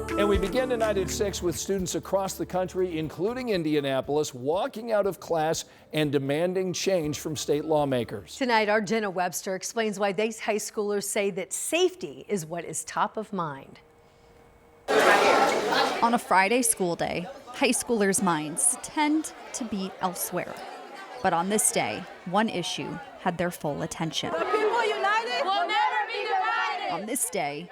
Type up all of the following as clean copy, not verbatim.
And we begin tonight at 6 with students across the country, including Indianapolis, walking out of class and demanding change from state lawmakers. Tonight, our Jenna Webster explains why these high schoolers say that safety is what is top of mind. On a Friday school day, high schoolers' minds tend to be elsewhere. But on this day, one issue had their full attention. The people united will never be divided. On this day,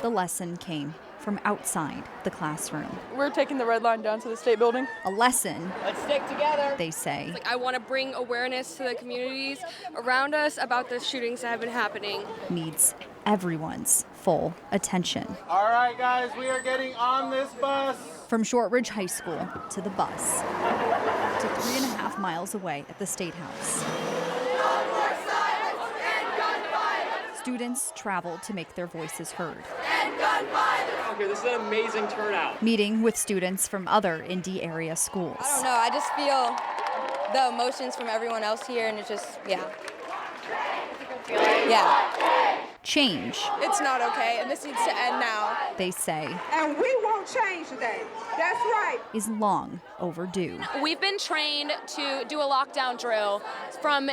the lesson came from outside the classroom. We're taking the red line down to the state building. A lesson, Let's stick together, they say. I want to bring awareness to the communities around us about the shootings that have been happening. Needs everyone's full attention. All right, guys, we are getting on this bus. From Shortridge High School to the bus, to 3.5 miles away at the State House. Students traveled to make their voices heard. Okay, this is an amazing turnout. Meeting with students from other Indy area schools. I don't know, I just feel the emotions from everyone else here, and it's just, yeah. Change, It's not okay, and this needs to end now. they say, and we won't change today. That's right. is long overdue. We've been trained to do a lockdown drill from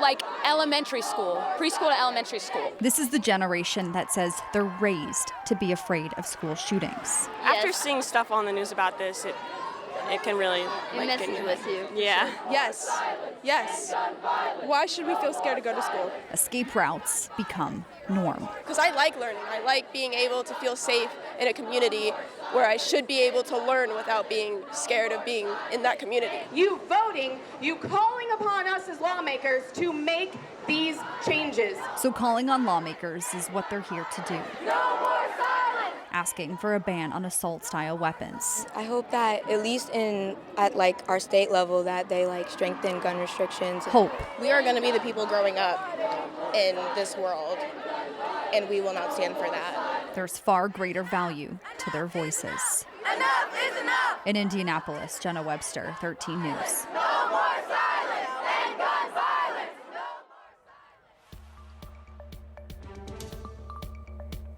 like elementary school, preschool to elementary school. This is the generation that says they're raised to be afraid of school shootings. After seeing stuff on the news about this, it can really messes with you. Yeah. Yes. Why should we feel scared to go to school? Escape routes become norm. Because I like learning. I like being able to feel safe in a community where I should be able to learn without being scared of being in that community. You voting, you calling upon us as lawmakers to make these changes. So calling on lawmakers is what they're here to do. No more silence. Asking for a ban on assault-style weapons. I hope that at least at our state level that they strengthen gun restrictions. Hope We are going to be the people growing up in this world, and we will not stand for that. there's far greater value to their voices. Enough is enough. In Indianapolis, Jenna Webster, 13 News. No more silence and gun violence.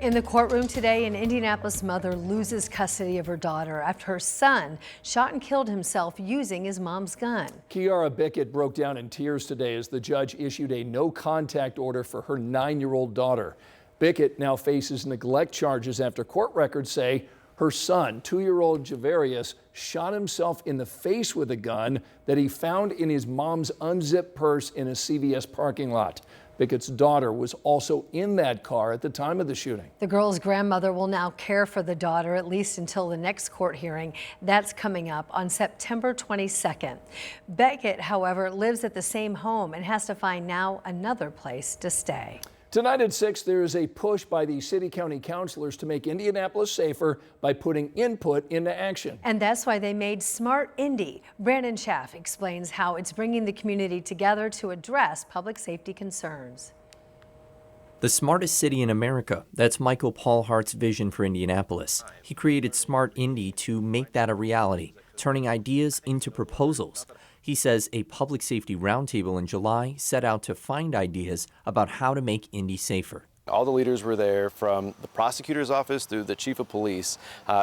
In the courtroom today, an Indianapolis mother loses custody of her daughter after her son shot and killed himself using his mom's gun. Kiara Bickett broke down in tears today as the judge issued a no-contact order for her 9-year-old daughter. Bickett now faces neglect charges after court records say her son, 2-year-old Javarius, shot himself in the face with a gun that he found in his mom's unzipped purse in a CVS parking lot. Bickett's daughter was also in that car at the time of the shooting. The girl's grandmother will now care for the daughter at least until the next court hearing. That's coming up on September 22nd. Beckett, however, lives at the same home and has to find now another place to stay. Tonight at 6, there is a push by the city-county councilors to make Indianapolis safer by putting input into action. And that's why they made Smart Indy. Brandon Schaff explains how it's bringing the community together to address public safety concerns. The smartest city in America. That's Michael Paulhart's vision for Indianapolis. He created Smart Indy to make that a reality, turning ideas into proposals. He says a public safety roundtable in July set out to find ideas about how to make Indy safer. All the leaders were there, from the prosecutor's office through the chief of police,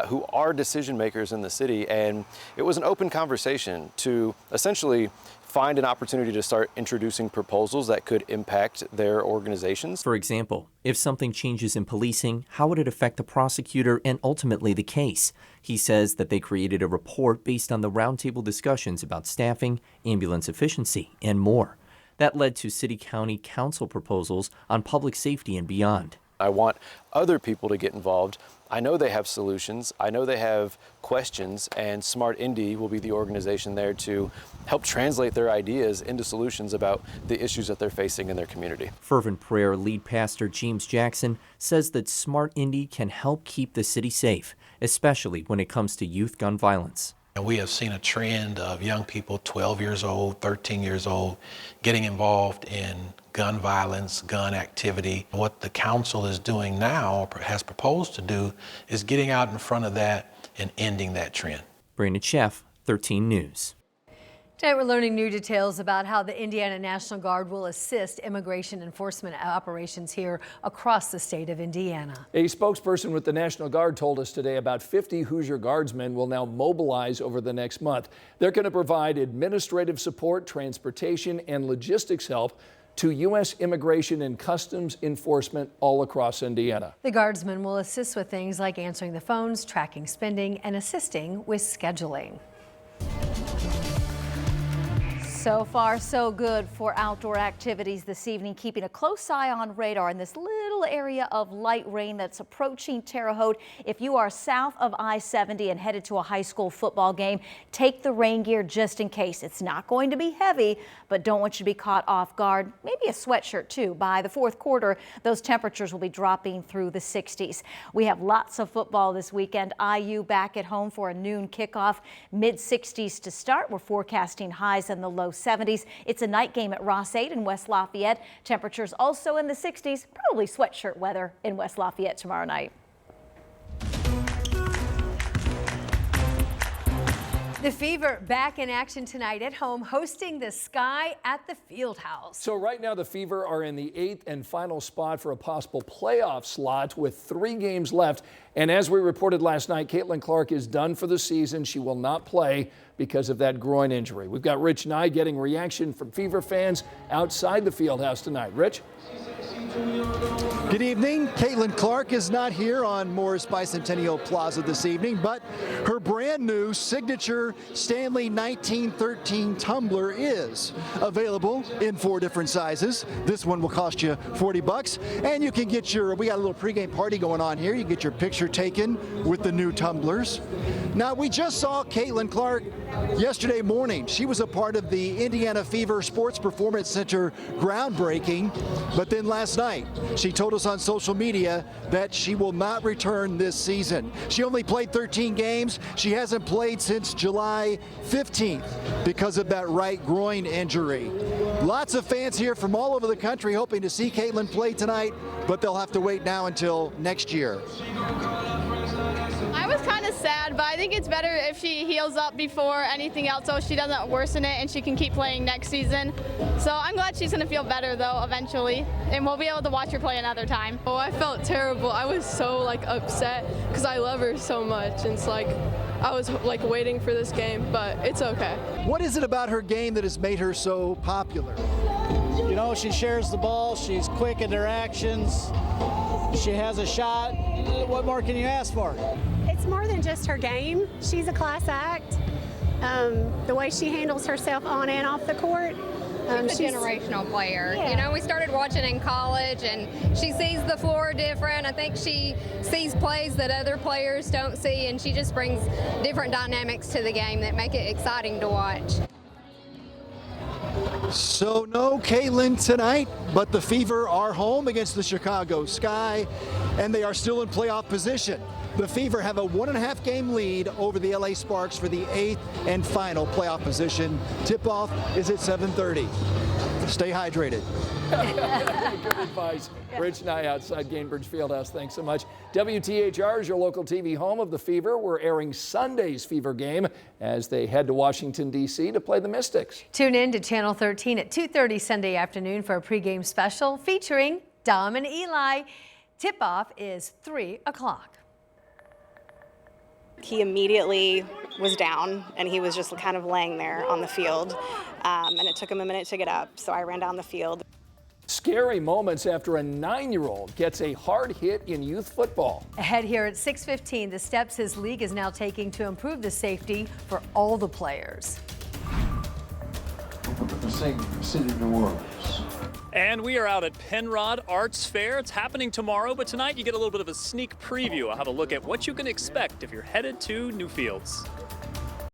who are decision makers in the city, and it was an open conversation to essentially find an opportunity to start introducing proposals that could impact their organizations. For example, if something changes in policing, how would it affect the prosecutor and ultimately the case? He says that they created a report based on the roundtable discussions about staffing, ambulance efficiency, and more. That led to city-county council proposals on public safety and beyond. I want other people to get involved. I know they have solutions. I know they have questions, and Smart Indy will be the organization there to help translate their ideas into solutions about the issues that they're facing in their community. Fervent Prayer lead pastor James Jackson says that Smart Indy can help keep the city safe, especially when it comes to youth gun violence. We have seen a trend of young people 12 years old, 13 years old, getting involved in gun violence, gun activity. What the council is doing now, or has proposed to do, is getting out in front of that and ending that trend. Brandon Schaff, 13 News. Tonight we're learning new details about how the Indiana National Guard will assist immigration enforcement operations here across the state of Indiana. A spokesperson with the National Guard told us today about 50 Hoosier Guardsmen will now mobilize over the next month. They're going to provide administrative support, transportation, and logistics help to U.S. immigration and customs enforcement all across Indiana. The Guardsmen will assist with things like answering the phones, tracking spending, and assisting with scheduling. So far, so good for outdoor activities this evening, keeping a close eye on radar in this little area of light rain that's approaching Terre Haute. If you are south of I-70 and headed to a high school football game, take the rain gear just in case. It's not going to be heavy, but don't want you to be caught off guard. Maybe a sweatshirt too. By the fourth quarter, those temperatures will be dropping through the 60s. We have lots of football this weekend. IU back at home for a noon kickoff, mid-60s to start. We're forecasting highs in the low 70s. It's a night game at Ross 8 in West Lafayette. Temperatures also in the 60s, probably sweatshirt weather in West Lafayette tomorrow night. The Fever back in action tonight at home, hosting the Sky at the Fieldhouse. So right now the Fever are in the 8th and final spot for a possible playoff slot with 3 games left. And as we reported last night, Caitlin Clark is done for the season. She will not play because of that groin injury. We've got Rich Nye getting reaction from Fever fans outside the Fieldhouse tonight. Rich? Good evening. Caitlin Clark is not here on Morris Bicentennial Plaza this evening, but her brand new signature Stanley 1913 tumbler is available in 4 different sizes. This one will cost you $40, and you can get we got a little pregame party going on here. You get your picture taken with the new tumblers. Now, we just saw Caitlin Clark yesterday morning. She was a part of the Indiana Fever Sports Performance Center groundbreaking, but then last night she told us on social media that she will not return this season. She only played 13 games. She hasn't played since July 15th because of that right groin injury. Lots of fans here from all over the country hoping to see Caitlin play tonight, but they'll have to wait now until next year. I was kind of sad, but I think it's better if she heals up before anything else so she doesn't worsen it and she can keep playing next season. So I'm glad she's going to feel better though eventually, and we'll be able to watch her play another time. Oh, I felt terrible. I was so upset because I love her so much, and it's I was waiting for this game, but it's okay. What is it about her game that has made her so popular? You know, she shares the ball, she's quick in her actions, she has a shot. What more can you ask for? It's more than just her game. She's a class act. The way she handles herself on and off the court. She's a generational player. Yeah. You know, we started watching in college, and she sees the floor different. I think she sees plays that other players don't see, and she just brings different dynamics to the game that make it exciting to watch. So no Caitlin tonight, but the Fever are home against the Chicago Sky, and they are still in playoff position. The Fever have a 1.5 game lead over the LA Sparks for the 8th and final playoff position. Tip-off is at 7:30. Stay hydrated. Good advice. Rich Nye outside Gainbridge Fieldhouse. Thanks so much. WTHR is your local TV home of the Fever. We're airing Sunday's Fever game as they head to Washington, D.C. to play the Mystics. Tune in to Channel 13 at 2:30 Sunday afternoon for a pregame special featuring Dom and Eli. Tip-off is 3 o'clock. He immediately was down, and he was just kind of laying there on the field, and it took him a minute to get up, so I ran down the field. Scary moments after a 9-year-old gets a hard hit in youth football. Ahead here at 6:15, the steps his league is now taking to improve the safety for all the players. City New Orleans. And we are out at Penrod Arts Fair. It's happening tomorrow, but tonight you get a little bit of a sneak preview. I'll have a look at what you can expect if you're headed to Newfields.